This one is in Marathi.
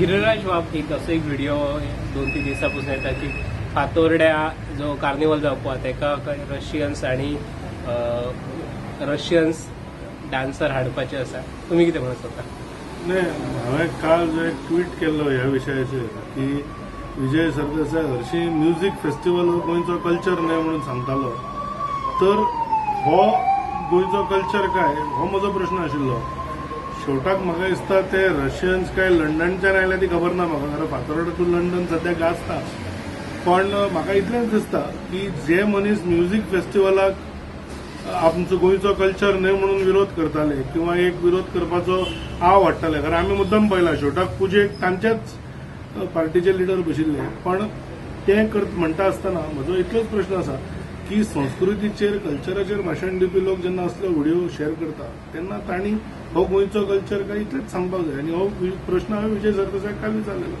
गिरीराज बाब एक असो एक व्हिडिओ 2-3 दिवसांपासून येता की फातोर्ड्या जो कार्निवल जावपा तेका रशियन्स आणि रशियन्स डान्सर हाडपाचे आसा. तुम्ही कितें म्हणत होता? नाही, हांवें काल जो एक ट्वीट केल्लो ह्या विशयाचेर की विजय सरदेसाय हरशीं म्युझिक फेस्टिवल हो गोंयचो कल्चर न्हय म्हणून सांगतालो. तर हो गोंयचो कल्चर काय हो म्हजो प्रश्न आशिल्लो. शेवटाक म्हाका दिसता ते रशियन्स काय लंडनच्यान आयल्या ती खबर ना म्हाका, कारण फातोर्डा टू लंडन सध्या गाजता. पण म्हाका इतलेंच दिसता की जे मनीस म्युझिक फेस्टिवलाक आमचो गोंयचो कल्चर न्हय म्हणून विरोध करताले किंवा एक विरोध करपाचो आव हाडटाले, कारण आमी मुद्दम पळयला शेवटाक पुजेक तांच्याच पार्टीचे लिडर बशिल्ले. पण ते म्हणटा आसतना म्हजो इतलोच प्रश्न आसा की संस्कृतीचेर कल्चराचेर भाशण दिवपी लोक जेन्ना असले व्हिडिओ शेअर करता तेन्ना तांणी हो गोंयचो कल्चर काय इतलेच सांगपाक जाय. आनी हो प्रश्न हांवें विजय सरदेसायाक काल विचारलेलो.